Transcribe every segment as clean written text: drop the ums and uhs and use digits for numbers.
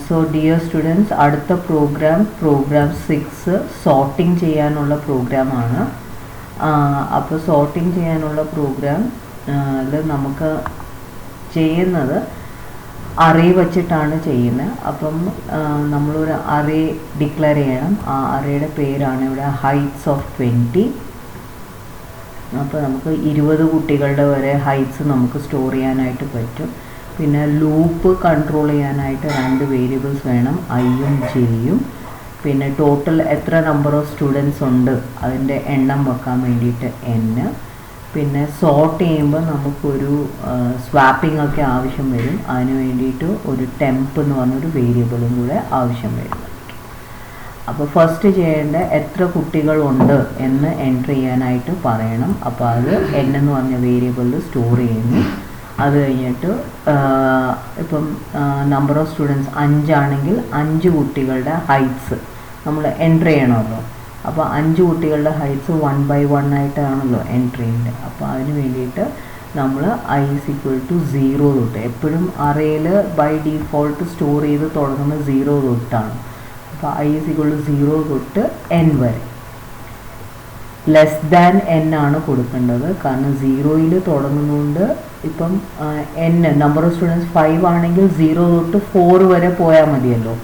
So dear students, അടുത്ത programme 6 sorting ചെയ്യാനുള്ള പ്രോഗ്രാമാണ്. അപ്പോൾ സോർട്ടിങ് ചെയ്യാനുള്ള പ്രോഗ്രാം നമുക്ക് ചെയ്യുന്നത് അറേ വച്ചിട്ടാണ് ചെയ്യുന്നത്. അപ്പം നമ്മളൊരു അറേ ഡിക്ലെയർ ചെയ്യണം. ആ അറേയുടെ പേരാണ് ഇവിടെ ഹൈറ്റ്സ് ഓഫ് 20. അപ്പോൾ നമുക്ക് 20 കുട്ടികളുടെ വരെ ഹൈറ്റ്സ് നമുക്ക് സ്റ്റോർ ചെയ്യാനായിട്ട് പറ്റും. പിന്നെ ലൂപ്പ് കൺട്രോൾ ചെയ്യാനായിട്ട് 2 വേരിയബിൾസ് വേണം, ഐയും ജെയും. പിന്നെ ടോട്ടൽ എത്ര നമ്പർ ഓഫ് സ്റ്റുഡൻസ് ഉണ്ട് അതിൻ്റെ എണ്ണം വെക്കാൻ വേണ്ടിയിട്ട് n. പിന്നെ സോർട്ട് ചെയ്യുമ്പോൾ നമുക്കൊരു സ്വാപ്പിംഗ് ഒക്കെ ആവശ്യം വരും. അതിന് വേണ്ടിയിട്ട് ഒരു ടെംപ് എന്ന് പറഞ്ഞൊരു വേരിയബിളും കൂടെ ആവശ്യം വരും. അപ്പോൾ ഫസ്റ്റ് ചെയ്യേണ്ട എത്ര കുട്ടികളുണ്ട് എന്ന് എൻറ്റർ ചെയ്യാനായിട്ട് പറയണം. അപ്പോൾ അത് n എന്ന് പറഞ്ഞ വേരിയബിളിൽ സ്റ്റോർ ചെയ്യുന്നു. അത് കഴിഞ്ഞിട്ട് ഇപ്പം നമ്പർ ഓഫ് സ്റ്റുഡൻസ് 5 ആണെങ്കിൽ 5 കുട്ടികളുടെ ഹൈറ്റ്സ് നമ്മൾ എൻറ്റർ ചെയ്യണമല്ലോ. അപ്പോൾ 5 കുട്ടികളുടെ ഹൈറ്റ്സ് 1 by 1 ആയിട്ടാണല്ലോ എൻറ്റർ ചെയ്യേണ്ടത്. അപ്പോൾ അതിന് വേണ്ടിയിട്ട് നമ്മൾ i = 0 തൊട്ട്, എപ്പോഴും അറേയിൽ ബൈ ഡീഫോൾട്ട് സ്റ്റോർ ചെയ്ത് തുടങ്ങുന്നത് 0 തൊട്ടാണ്. അപ്പോൾ i = 0 തൊട്ട് n വരെ. ലെസ് ദാൻ n ആണ് കൊടുക്കേണ്ടത്, കാരണം 0യിൽ തുടങ്ങുന്നതുകൊണ്ട്. ഇപ്പം n നമ്പർ ഓഫ് സ്റ്റുഡൻസ് 5 ആണെങ്കിൽ 0 തൊട്ട് 4 വരെ പോയാൽ മതിയല്ലോ,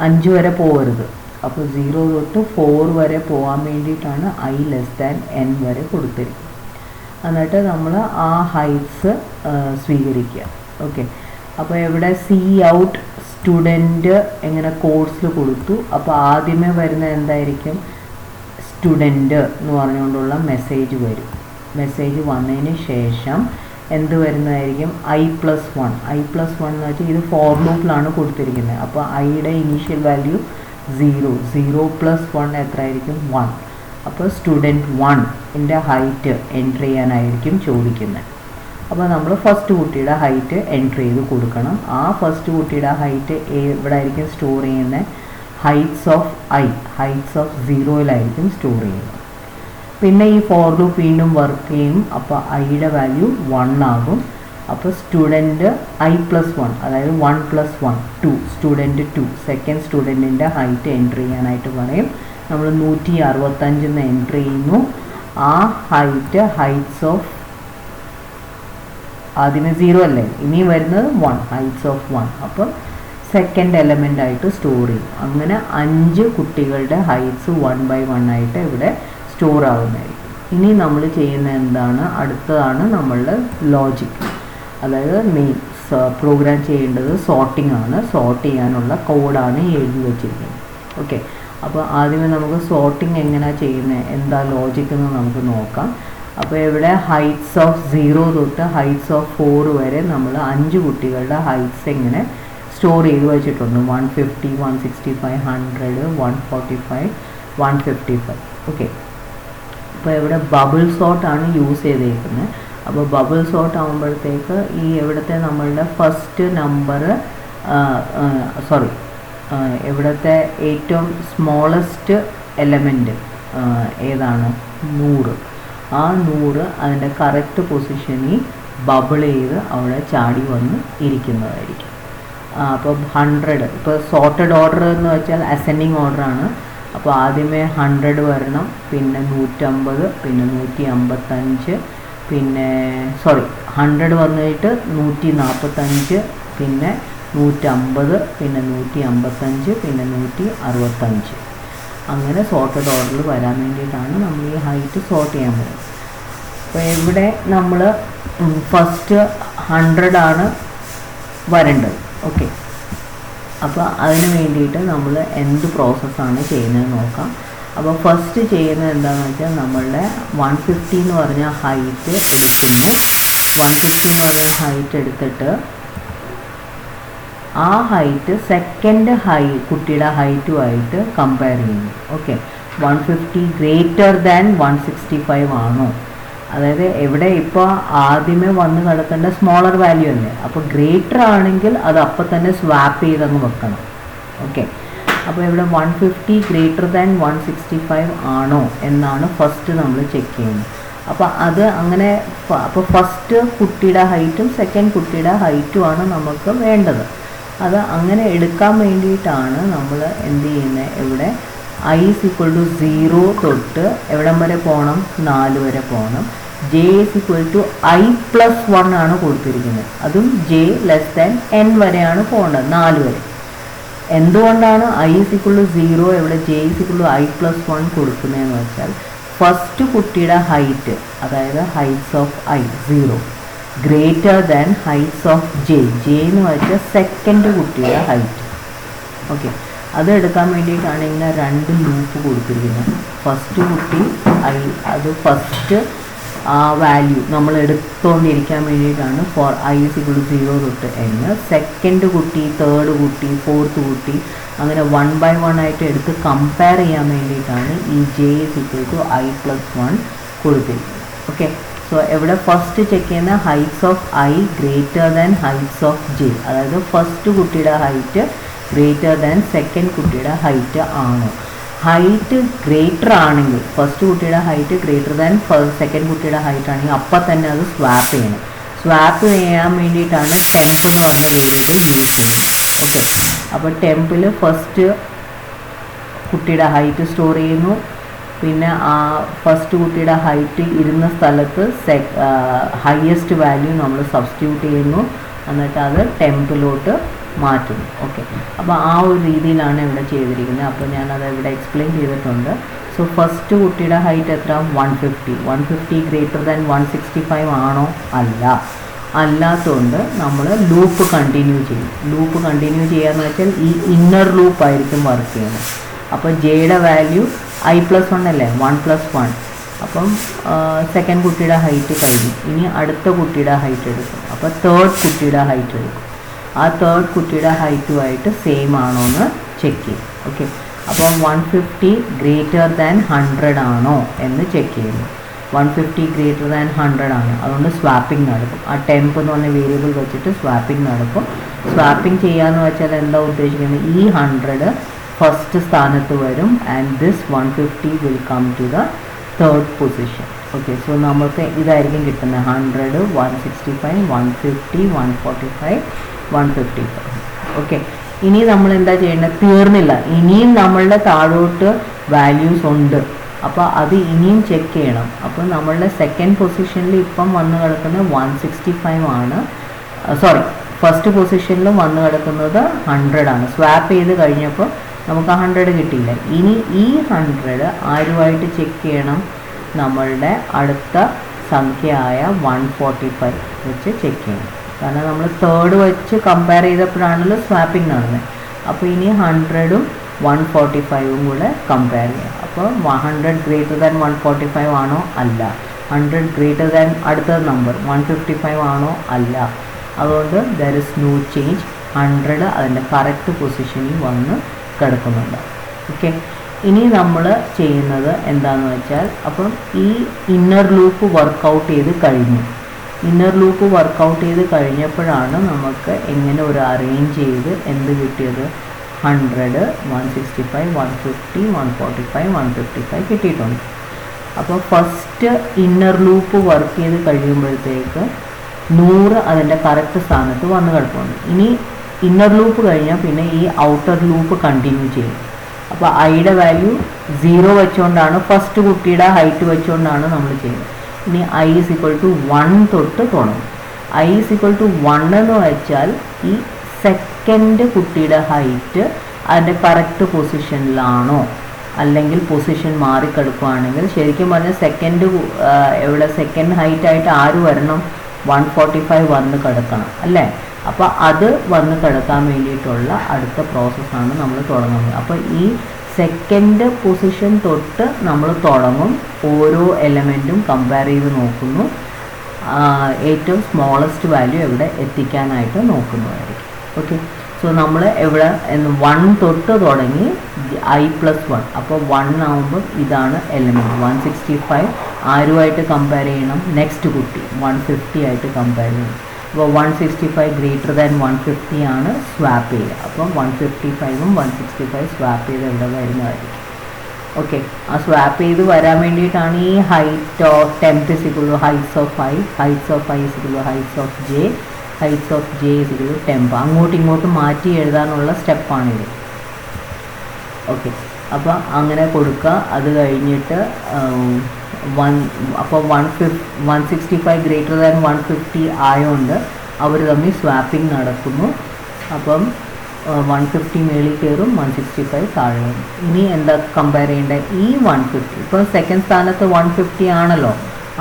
5 വരെ പോകരുത്. അപ്പോൾ 0 തൊട്ട് 4 വരെ പോകാൻ വേണ്ടിയിട്ടാണ് i ലെസ് ദാൻ n വരെ കൊടുത്തിരിക്കുന്നത്. എന്നിട്ട് നമ്മൾ ആ ഹൈറ്റ്സ് സ്വീകരിക്കുക. ഓക്കെ, അപ്പോൾ ഇവിടെ സി ഔട്ട് സ്റ്റുഡൻറ്റ് എങ്ങനെ കോഴ്സിൽ കൊടുത്തു. അപ്പോൾ ആദ്യമേ വരുന്ന എന്തായിരിക്കും, സ്റ്റുഡൻറ്റ് എന്ന് പറഞ്ഞുകൊണ്ടുള്ള മെസ്സേജ് വരും. മെസ്സേജ് വന്നതിന് ശേഷം എന്ത് വരുന്നതായിരിക്കും, i+1. i+1 എന്ന് വെച്ചാൽ ഇത് ഫോർ ലൂപ്പിലാണ് കൊടുത്തിരിക്കുന്നത്. അപ്പോൾ ഐയുടെ ഇനീഷ്യൽ വാല്യൂ 0 + 1 എത്രയായിരിക്കും, 1. അപ്പോൾ സ്റ്റുഡൻറ്റ് 1ൻ്റെ ഹൈറ്റ് എൻറ്റർ ചെയ്യാനായിരിക്കും ചോദിക്കുന്നത്. അപ്പോൾ നമ്മൾ ഫസ്റ്റ് കുട്ടിയുടെ ഹൈറ്റ് എൻറ്റർ ചെയ്ത് കൊടുക്കണം. ആ ഫസ്റ്റ് കുട്ടിയുടെ ഹൈറ്റ് ഇവിടെ ആയിരിക്കും സ്റ്റോർ ചെയ്യുന്നത്, ഹൈറ്റ്സ് ഓഫ് 0യിലായിരിക്കും സ്റ്റോർ ചെയ്യുന്നത്. പിന്നെ ഈ ഫോർ ലൂപ്പ് വീണ്ടും വർക്ക് ചെയ്യും. അപ്പോൾ ഐയുടെ വാല്യൂ 1 ആകും. അപ്പോൾ സ്റ്റുഡൻറ്റ് i+1, അതായത് 1 + 1 2, സ്റ്റുഡൻറ്റ് 2 സെക്കൻഡ് സ്റ്റുഡൻറ്റിൻ്റെ ഹൈറ്റ് എൻറ്റർ ചെയ്യാനായിട്ട് പറയും. നമ്മൾ 165 എൻറ്റർ ചെയ്യുന്നു. ആ ഹൈറ്റ്സ് ഓഫ് ആദ്യമേ 0 അല്ലേ, ഇനി വരുന്നത് 1, ഹൈറ്റ്സ് ഓഫ് 1. അപ്പോൾ സെക്കൻഡ് എലമെൻ്റ് ആയിട്ട് സ്റ്റോർ ചെയ്യും. അങ്ങനെ 5 കുട്ടികളുടെ ഹൈറ്റ്സ് 1 by 1 ആയിട്ട് ഇവിടെ സ്റ്റോർ ആവുന്നതായിരിക്കും. ഇനി നമ്മൾ ചെയ്യുന്ന എന്താണ്, അടുത്തതാണ് നമ്മളുടെ ലോജിക്. അതായത് മെയിൻ പ്രോഗ്രാം ചെയ്യേണ്ടത് സോർട്ടിംഗ് ആണ്. സോർട്ട് ചെയ്യാനുള്ള കോഡാണ് എഴുതി വച്ചിരിക്കുന്നത്. ഓക്കെ, അപ്പോൾ ആദ്യമേ നമുക്ക് സോർട്ടിംഗ് എങ്ങനെയാണ് ചെയ്യുന്നത്, എന്താ ലോജിക് എന്ന് നമുക്ക് നോക്കാം. അപ്പോൾ ഇവിടെ ഹൈറ്റ്സ് ഓഫ് 0 തൊട്ട് ഹൈറ്റ്സ് ഓഫ് 4 വരെ നമ്മൾ 5 കുട്ടികളുടെ ഹൈറ്റ്സ് എങ്ങനെ സ്റ്റോർ ചെയ്ത് വെച്ചിട്ടുണ്ട്. 150, 165, 100, 145, 155. ഓക്കെ, അപ്പോൾ ഇവിടെ ബബിൾ സോർട്ടാണ് യൂസ് ചെയ്തേക്കുന്നത്. അപ്പോൾ ബബിൾ സോർട്ട് ആകുമ്പോഴത്തേക്ക് ഈ ഇവിടുത്തെ നമ്മളുടെ ഫസ്റ്റ് നമ്പർ ഇവിടുത്തെ ഏറ്റവും സ്മോളസ്റ്റ് എലമെൻറ്റ് ഏതാണ്, 100. ആ 100 അതിൻ്റെ കറക്റ്റ് പൊസിഷനിൽ ബബിൾ ചെയ്ത് അവിടെ ചാടി വന്ന് ഇരിക്കുന്നതായിരിക്കും. അപ്പോൾ 100, ഇപ്പോൾ സോർട്ടഡ് ഓർഡർ എന്ന് വെച്ചാൽ അസെൻഡിങ് ഓർഡറാണ്. അപ്പോൾ ആദ്യമേ 100 വരണം, പിന്നെ 150, പിന്നെ 155, പിന്നെ 100 വന്നിട്ട് 145, പിന്നെ 150, പിന്നെ 155, പിന്നെ 165. അങ്ങനെ സോർട്ടഡ് ഓർഡറിൽ വരാൻ വേണ്ടിയിട്ടാണ് നമ്മൾ ഈ ഹൈറ്റ് സോർട്ട് ചെയ്യാൻ പോകുന്നത്. അപ്പോൾ ഇവിടെ നമ്മൾ ഫസ്റ്റ് 100 ആണ് വരേണ്ടത്. ഓക്കെ, അപ്പോൾ അതിന് വേണ്ടിയിട്ട് നമ്മൾ എന്ത് പ്രോസസ്സാണ് ചെയ്യുന്നത് നോക്കാം. അപ്പോൾ ഫസ്റ്റ് ചെയ്യുന്നത് എന്താണെന്ന് വെച്ചാൽ നമ്മളുടെ 150 എന്ന് പറഞ്ഞ ഹൈറ്റ് എടുക്കുന്നു. 150 എന്ന് പറഞ്ഞ ഹൈറ്റ് എടുത്തിട്ട് ആ ഹൈറ്റ് സെക്കൻഡ് കുട്ടിയുടെ ഹൈറ്റുമായിട്ട് കമ്പയർ ചെയ്യുന്നു. ഓക്കെ, 150 ഗ്രേറ്റർ ദാൻ 165 ആണോ, അതായത് ഇവിടെ ഇപ്പോൾ ആദ്യമേ വന്ന് കിടക്കേണ്ട സ്മോളർ വാല്യൂ അല്ലേ. അപ്പോൾ ഗ്രേറ്റർ ആണെങ്കിൽ അത് അപ്പം തന്നെ സ്വാപ്പ് ചെയ്തങ്ങ് വെക്കണം. ഓക്കെ, അപ്പോൾ ഇവിടെ 150 ഗ്രേറ്റർ ദാൻ 165 ആണോ എന്നാണ് ഫസ്റ്റ് നമ്മൾ ചെക്ക് ചെയ്യുന്നത്. അപ്പോൾ അത് അങ്ങനെ, അപ്പോൾ ഫസ്റ്റ് കുട്ടിയുടെ ഹൈറ്റും സെക്കൻഡ് കുട്ടിയുടെ ഹൈറ്റുമാണ് നമുക്ക് വേണ്ടത്. അത് അങ്ങനെ എടുക്കാൻ വേണ്ടിയിട്ടാണ് നമ്മൾ എന്ത് ചെയ്യുന്നത്, ഇവിടെ i is equal to 0 തൊട്ട് എവിടം വരെ പോകണം, 4 വരെ പോകണം. j is equal to i plus 1 ആണ് കൊടുത്തിരിക്കുന്നത്. അതും j less than n വരെയാണ് പോകേണ്ടത്, 4 വരെ. എന്തുകൊണ്ടാണ് i is equal to 0 ഇവിടെ j is equal to i plus 1 കൊടുക്കുന്നതെന്ന് വെച്ചാൽ, ഫസ്റ്റ് കുട്ടിയുടെ ഹൈറ്റ്, അതായത് heights of i 0 greater than heights of j എന്ന് വെച്ചാൽ സെക്കൻഡ് കുട്ടിയുടെ ഹൈറ്റ്. ഓക്കെ, അത് എടുക്കാൻ വേണ്ടിയിട്ടാണ് ഇങ്ങനെ 2 ലൂപ്പ് കൊടുത്തിരിക്കുന്നത്. ഫസ്റ്റ് കുട്ടി i, അത് ഫസ്റ്റ് ആ വാല്യൂ നമ്മൾ എടുത്തുകൊണ്ടിരിക്കാൻ വേണ്ടിയിട്ടാണ് for i is equal to 0 തൊട്ട് n. സെക്കൻഡ് കുട്ടി, തേർഡ് കുട്ടി, ഫോർത്ത് കുട്ടി, അങ്ങനെ 1 by 1 ആയിട്ട് എടുത്ത് കമ്പയർ ചെയ്യാൻ വേണ്ടിയിട്ടാണ് ഈ j is equal to i plus 1 കൊടുത്തിരിക്കുന്നത്. ഓക്കെ, സോ എവിടെ ഫസ്റ്റ് ചെക്ക് ചെയ്യുന്ന heights of i greater than heights of j, അതായത് ഫസ്റ്റ് കുട്ടിയുടെ ഹൈറ്റ് ഗ്രേറ്റർ ദാൻ സെക്കൻഡ് കുട്ടിയുടെ ഹൈറ്റ് ആണ്. ഹൈറ്റ് ഗ്രേറ്റർ ആണെങ്കിൽ, ഫസ്റ്റ് കുട്ടിയുടെ ഹൈറ്റ് ഗ്രേറ്റർ ദാൻ സെക്കൻഡ് കുട്ടിയുടെ ഹൈറ്റ് ആണെങ്കിൽ അപ്പം തന്നെ അത് സ്വാപ്പ് ചെയ്യണം. സ്വാപ്പ് ചെയ്യാൻ വേണ്ടിയിട്ടാണ് ടെംപ് എന്ന് പറഞ്ഞ വേരിയബിൾ യൂസ് ചെയ്യുന്നത്. ഓക്കെ, അപ്പോൾ ടെംപിൽ ഫസ്റ്റ് കുട്ടിയുടെ ഹൈറ്റ് സ്റ്റോർ ചെയ്യുന്നു, പിന്നെ ആ ഫസ്റ്റ് കുട്ടിയുടെ ഹൈറ്റ് ഇരുന്ന സ്ഥലത്ത് ഹയസ്റ്റ് വാല്യൂ നമ്മൾ സബ്സ്റ്റിറ്റ്യൂട്ട് ചെയ്യുന്നു, എന്നിട്ട് അത് ടെംപിലോട്ട് മാറ്റുന്നു. ഓക്കെ, അപ്പോൾ ആ ഒരു രീതിയിലാണ് ഇവിടെ ചെയ്തിരിക്കുന്നത്. അപ്പോൾ ഞാനത് ഇവിടെ എക്സ്പ്ലെയിൻ ചെയ്തിട്ടുണ്ട്. സോ ഫസ്റ്റ് കുട്ടിയുടെ ഹൈറ്റ് എത്ര, 150 ഗ്രേറ്റർ ദാൻ 165 ആണോ, അല്ലാത്തതുകൊണ്ട് നമ്മൾ ലൂപ്പ് കണ്ടിന്യൂ ചെയ്യും. ലൂപ്പ് കണ്ടിന്യൂ ചെയ്യാന്ന് വെച്ചാൽ ഈ ഇന്നർ ലൂപ്പ് ആയിരിക്കും വർക്ക് ചെയ്യുന്നത്. അപ്പോൾ ജെയുടെ വാല്യൂ i plus 1 അല്ലേ, 1 plus 1. അപ്പം സെക്കൻഡ് കുട്ടിയുടെ ഹൈറ്റ് കഴിഞ്ഞു, ഇനി അടുത്ത കുട്ടിയുടെ ഹൈറ്റ് എടുക്കും. അപ്പോൾ തേർഡ് കുട്ടിയുടെ ഹൈറ്റ് എടുക്കും. ആ തേർഡ് കുട്ടിയുടെ ഹൈറ്റുമായിട്ട് സെയിം ആണോ എന്ന് ചെക്ക് ചെയ്യും. ഓക്കെ, അപ്പോൾ 150 ഗ്രേറ്റർ ദാൻ 100 ആണോ എന്ന് ചെക്ക് ചെയ്യുന്നു. 150 ഗ്രേറ്റർ ദാൻ 100 ആണ്, അതുകൊണ്ട് സ്വാപ്പിംഗ് നടക്കും. ആ ടെംപ് എന്ന് പറഞ്ഞ വേരിയബിൾ വെച്ചിട്ട് സ്വാപ്പിംഗ് നടക്കും. സ്വാപ്പിംഗ് ചെയ്യാന്ന് വെച്ചാൽ എന്താ ഉദ്ദേശിക്കുന്നത്, ഈ 100 ഫസ്റ്റ് സ്ഥാനത്ത് വരും and this 150 will come to the third position. Okay, so നമുക്ക് ഇതായിരിക്കും കിട്ടുന്നത് 100, 165, 150, 145, 155. ഓക്കെ, ഇനി നമ്മൾ എന്താ ചെയ്യേണ്ടത്, തീർന്നില്ല, ഇനിയും നമ്മളുടെ താഴോട്ട് വാല്യൂസ് ഉണ്ട്. അപ്പോൾ അത് ഇനിയും ചെക്ക് ചെയ്യണം. അപ്പോൾ നമ്മളുടെ സെക്കൻഡ് പൊസിഷനിൽ ഇപ്പം വന്ന് കിടക്കുന്നത് 165 ആണ്. സോറി, ഫസ്റ്റ് പൊസിഷനിൽ വന്ന് കിടക്കുന്നത് 100 ആണ്. സ്വാപ്പ് ചെയ്ത് കഴിഞ്ഞപ്പോൾ നമുക്ക് 100 കിട്ടിയില്ല. ഇനി ഈ 100 ആരുമായിട്ട് ചെക്ക് ചെയ്യണം, നമ്മളുടെ അടുത്ത സംഖ്യയായ 145 വെച്ച് ചെക്ക് ചെയ്യണം. കാരണം നമ്മൾ തേർഡ് വെച്ച് കമ്പയർ ചെയ്തപ്പോഴാണല്ലോ സ്വാപ്പിംഗ് നടന്നത്. അപ്പോൾ ഇനി 100ഉം 145ഉം കൂടെ കമ്പയർ ചെയ്യാം. അപ്പോൾ 100 ഗ്രേറ്റർ ദാൻ 145 ആണോ, അല്ല. 100 ഗ്രേറ്റർ ദാൻ അടുത്ത നമ്പർ 155 ആണോ, അല്ല. അതുകൊണ്ട് ദർ ഇസ് നോ ചേഞ്ച്. 100 അതിൻ്റെ കറക്റ്റ് പൊസിഷനിൽ വന്ന് കിടക്കുന്നുണ്ട്. ഓക്കെ, ഇനി നമ്മൾ ചെയ്യുന്നത് എന്താണെന്ന് വെച്ചാൽ, അപ്പം ഈ ഇന്നർ ലൂപ്പ് വർക്കൗട്ട് ചെയ്ത് കഴിഞ്ഞു. ഇന്നർ ലൂപ്പ് വർക്കൗട്ട് ചെയ്ത് കഴിഞ്ഞപ്പോഴാണ് നമുക്ക് എങ്ങനെ ഒരു അറേഞ്ച് ചെയ്ത് എന്ത് കിട്ടിയത്, 100, 165, 150, 145, 155 കിട്ടിയിട്ടുണ്ട്. അപ്പോൾ ഫസ്റ്റ് ഇന്നർ ലൂപ്പ് വർക്ക് ചെയ്ത് കഴിയുമ്പോഴത്തേക്ക് 100 അതിൻ്റെ കറക്റ്റ് സ്ഥാനത്ത് വന്ന് കിടപ്പുണ്ട്. ഇനി ഇന്നർ ലൂപ്പ് കഴിഞ്ഞാൽ പിന്നെ ഈ ഔട്ടർ ലൂപ്പ് കണ്ടിന്യൂ ചെയ്യും. അപ്പോൾ ഐയുടെ വാല്യൂ 0 വെച്ചുകൊണ്ടാണ്, ഫസ്റ്റ് കുട്ടിയുടെ ഹൈറ്റ് വെച്ചുകൊണ്ടാണ് നമ്മൾ ചെയ്യുന്നത്. ഇനി i is equal to 1 തൊട്ട് തുടങ്ങും. i is equal to 1 എന്ന് വെച്ചാൽ ഈ സെക്കൻഡ് കുട്ടിയുടെ ഹൈറ്റ് അതിൻ്റെ കറക്റ്റ് പൊസിഷനിലാണോ, അല്ലെങ്കിൽ പൊസിഷൻ മാറിക്കിടക്കുകയാണെങ്കിൽ, ശരിക്കും പറഞ്ഞാൽ സെക്കൻഡ് എവിടെ സെക്കൻഡ് ഹൈറ്റ് ആയിട്ട് ആര് വരണം, 145 വന്ന് കിടക്കണം അല്ലേ. അപ്പോൾ അത് വന്ന് കിടക്കാൻ വേണ്ടിയിട്ടുള്ള അടുത്ത പ്രോസസ്സാണ് നമ്മൾ തുടങ്ങുന്നത്. അപ്പോൾ ഈ സെക്കൻഡ് പൊസിഷൻ തൊട്ട് നമ്മൾ തുടങ്ങും. ഓരോ എലമെൻറ്റും കമ്പയർ ചെയ്ത് നോക്കുന്നു, ഏറ്റവും സ്മോളസ്റ്റ് വാല്യൂ എവിടെ എത്തിക്കാനായിട്ട് നോക്കുന്നതായിരിക്കും. ഓക്കെ, സോ നമ്മൾ എവിടെ 1 തൊട്ട് തുടങ്ങി i plus 1. അപ്പോൾ 1 ആകുമ്പോൾ ഇതാണ് എലമെൻറ്റ് 165. ആരുമായിട്ട് കമ്പയർ ചെയ്യണം, നെക്സ്റ്റ് കുട്ടി 150 ആയിട്ട് കമ്പയർ ചെയ്യണം. അപ്പോൾ 165 ഗ്രേറ്റർ ദാൻ 150 ആണ് സ്വാപ്പ് ചെയ്യുക. അപ്പം 155ഉം 165 സ്വാപ്പ് ചെയ്ത് എവിടെ വരുന്നതായിരിക്കും. ഓക്കെ, ആ സ്വാപ്പ് ചെയ്ത് വരാൻ വേണ്ടിയിട്ടാണ് ഈ height of temp is equal to heights of i, heights of i is equal to heights of j, heights of J is equal to temp. അങ്ങോട്ടും ഇങ്ങോട്ടും മാറ്റി എഴുതാനുള്ള സ്റ്റെപ്പാണിത്. ഓക്കെ, അപ്പോൾ അങ്ങനെ കൊടുക്കുക. അത് കഴിഞ്ഞിട്ട് അപ്പോൾ 165 ഗ്രേറ്റർ ദാൻ 150 ആയതുകൊണ്ട് അവർ തമ്മിൽ സ്വാപ്പിംഗ് നടക്കുന്നു. അപ്പം 150 മേളിൽ കയറും, 165 താഴെ വരും. ഇനി എന്താ കമ്പയർ ചെയ്യേണ്ടത്? ഈ 150 ഇപ്പോൾ സെക്കൻഡ് സ്ഥാനത്ത് 150 ആണല്ലോ,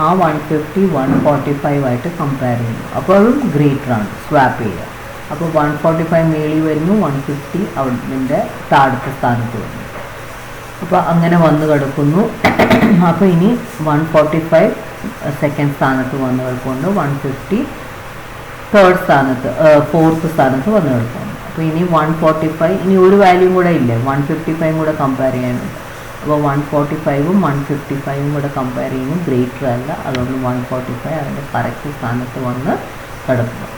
ആ 150 145 ആയിട്ട് കമ്പയർ ചെയ്യുന്നു. അപ്പോൾ അതും ഗ്രേറ്റർ ആണ്, സ്വാപ്പ് ചെയ്യുക. അപ്പോൾ 145 മേളിൽ വരുന്നു, 150 അവിടെ താഴത്തെ സ്ഥാനത്ത് വരുന്നു. അപ്പോൾ അങ്ങനെ വന്ന് കിടക്കുന്നു. അപ്പോൾ ഇനി 145 സെക്കൻഡ് സ്ഥാനത്ത് വന്ന് കിടക്കുന്നുണ്ട്, 150 തേർഡ് സ്ഥാനത്ത് ഫോർത്ത് സ്ഥാനത്ത് വന്ന് കിടക്കുന്നു. അപ്പോൾ ഇനി 145, ഇനി ഒരു വാല്യൂം കൂടെ ഇല്ലേ, 155 കൂടെ കമ്പയർ ചെയ്യാനുണ്ട്. അപ്പോൾ 145ഉം 155ഉം കൂടെ കമ്പയർ ചെയ്യുമ്പോൾ ഗ്രേറ്റർ അല്ല, അതുകൊണ്ട് 145 അതിൻ്റെ കറക്റ്റ് സ്ഥാനത്ത് വന്ന് കിടക്കുന്നു.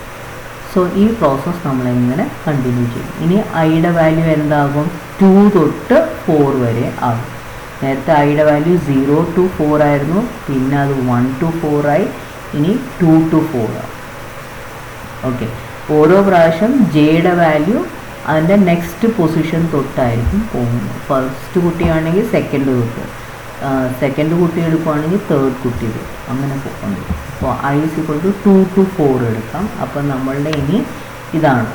സോ ഈ പ്രോസസ്സ് നമ്മളെങ്ങനെ കണ്ടിന്യൂ ചെയ്യും? ഇനി ഐയുടെ വാല്യൂ എന്താകും? 2 തൊട്ട് 4 വരെ ആകും. നേരത്തെ ഐയുടെ വാല്യൂ 0 to 4 ആയിരുന്നു, പിന്നെ അത് 1 to 4 ആയി, ഇനി 2 to 4 ആവും. ഓക്കെ, ഓരോ പ്രാവശ്യം ജെയുടെ വാല്യൂ അതിൻ്റെ നെക്സ്റ്റ് പൊസിഷൻ തൊട്ടായിരിക്കും പോകുന്നത്. ഫസ്റ്റ് കുട്ടിയാണെങ്കിൽ സെക്കൻഡ് തൊട്ട്, സെക്കൻഡ് കുട്ടി എടുക്കുകയാണെങ്കിൽ തേർഡ് കുട്ടി തൊട്ട്, അങ്ങനെ പോകുന്നു. അപ്പോൾ I is equal to 2 to 4 എടുക്കാം. അപ്പോൾ നമ്മളുടെ ഇനി ഇതാണ്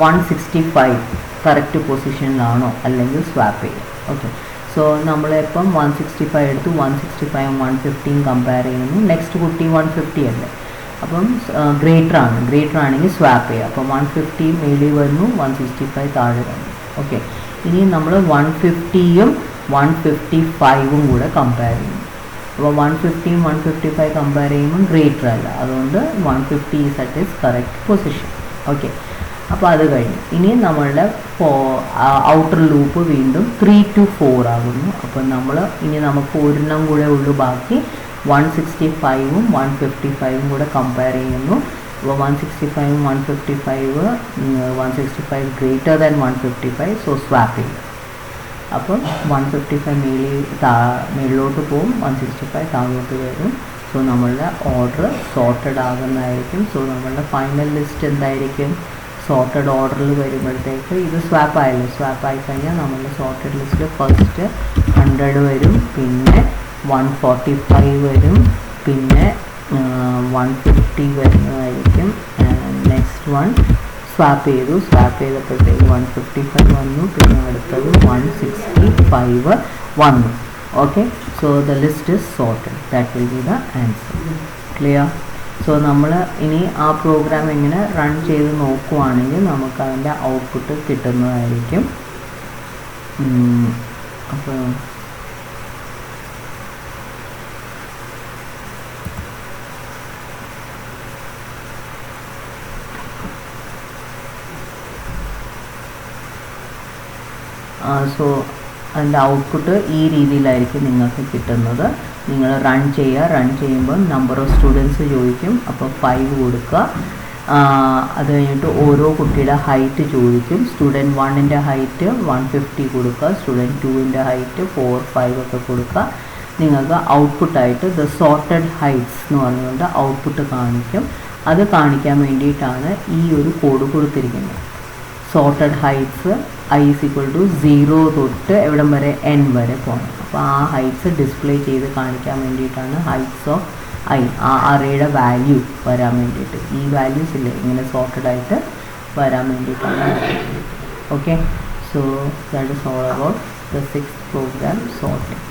165 കറക്റ്റ് പൊസിഷനിലാണോ അല്ലെങ്കിൽ സ്വാപ്പ് ചെയ്യാം. ഓക്കെ, സോ നമ്മളിപ്പം 165 എടുത്തു, 165ഉം 150യും കമ്പയർ ചെയ്യുന്നു. നെക്സ്റ്റ് കുട്ടി 150 അല്ലേ, അപ്പം ഗ്രേറ്റർ ആണെങ്കിൽ സ്വാപ്പ് ചെയ്യുക. അപ്പോൾ 150 മേളിൽ വരുന്നു, 165 താഴെ വന്നു. ഓക്കെ, ഇനി നമ്മൾ 150യും 155ഉം കൂടെ കമ്പയർ ചെയ്യുന്നു. അപ്പോൾ 150യും 155 കമ്പയർ ചെയ്യുമ്പോൾ ഗ്രേറ്റർ അല്ല, അതുകൊണ്ട് 150 is at is correct position. Okay, അപ്പോൾ അത് കഴിഞ്ഞു. ഇനി നമ്മളുടെ ഔട്ടർ ലൂപ്പ് വീണ്ടും 3 to 4 ആകുന്നു. അപ്പോൾ ഇനി നമുക്ക് ഒരെണ്ണം കൂടെ ഉള്ളു ബാക്കി. 165ഉം 155ഉം കൂടെ കമ്പയർ ചെയ്യുന്നു. അപ്പോൾ 165ഉം 165 ഗ്രേറ്റർ ദാൻ 155, സോ സ്വാപ്പ് ചെയ്യും. അപ്പം 155 മേളിലോട്ട് പോകും, 165 താഴോട്ട് വരും. സോ നമ്മളുടെ ഓർഡർ സോർട്ടഡ് ആകുന്നതായിരിക്കും. സോ നമ്മളുടെ ഫൈനൽ ലിസ്റ്റ് എന്തായിരിക്കും? സോർട്ടഡ് ഓർഡറിൽ വരുമ്പോഴത്തേക്ക് ഇത് സ്വാപ്പ് ആയല്ലോ, സ്വാപ്പ് ആയിക്കഴിഞ്ഞാൽ നമ്മളുടെ സോർട്ടഡ് ലിസ്റ്റിൽ ഫസ്റ്റ് 100 വരും, പിന്നെ 145 വരും, പിന്നെ 150 വരുന്നതായിരിക്കും. നെക്സ്റ്റ് വൺ സ്വാപ്പ് ചെയ്തപ്പോഴത്തേക്ക് 155 വന്നു, പിന്നെ അടുത്തത് 165 വന്നു. Okay, so the list is sorted. That will be the answer. Clear? So നമ്മൾ ഇനി ആ പ്രോഗ്രാം എങ്ങനെ റൺ ചെയ്ത് നോക്കുവാണെങ്കിൽ നമുക്ക് അതിൻ്റെ ഔട്ട്പുട്ട് കിട്ടുന്നതായിരിക്കും. അപ്പോൾ സോ അതിൻ്റെ ഔട്ട്പുട്ട് ഈ രീതിയിലായിരിക്കും നിങ്ങൾക്ക് കിട്ടുന്നത്. നിങ്ങൾ റൺ ചെയ്യുമ്പോൾ നമ്പർ ഓഫ് സ്റ്റുഡൻസ് ചോദിക്കും, അപ്പോൾ 5 കൊടുക്കുക. അത് കഴിഞ്ഞിട്ട് ഓരോ കുട്ടിയുടെ ഹൈറ്റ് ചോദിക്കും. സ്റ്റുഡൻറ്റ് 1ൻ്റെ ഹൈറ്റ് 150 കൊടുക്കുക, സ്റ്റുഡൻറ്റ് 2ൻ്റെ ഹൈറ്റ് 4, 5 ഒക്കെ കൊടുക്കുക. നിങ്ങൾക്ക് ഔട്ട്പുട്ടായിട്ട് ദ സോർട്ടഡ് ഹൈറ്റ്സ് എന്ന് പറഞ്ഞുകൊണ്ട് ഔട്ട്പുട്ട് കാണിക്കും. അത് കാണിക്കാൻ വേണ്ടിയിട്ടാണ് ഈ ഒരു കോഡ് കൊടുത്തിരിക്കുന്നത്. Sorted heights I is equal to 0 തൊട്ട് എവിടം വരെ n വരെ പോകണം. അപ്പോൾ ആ ഹൈറ്റ്സ് ഡിസ്പ്ലേ ചെയ്ത് കാണിക്കാൻ വേണ്ടിയിട്ടാണ് ഹൈറ്റ്സ് ഓഫ് ഐ, ആ അറേയുടെ വാല്യൂ വരാൻ വേണ്ടിയിട്ട്. ഈ വാല്യൂസ് ഇല്ലേ ഇങ്ങനെ സോർട്ടഡ് ആയിട്ട് വരാൻ വേണ്ടിയിട്ടാണ്. Okay, so that is all about the 6th program sorting.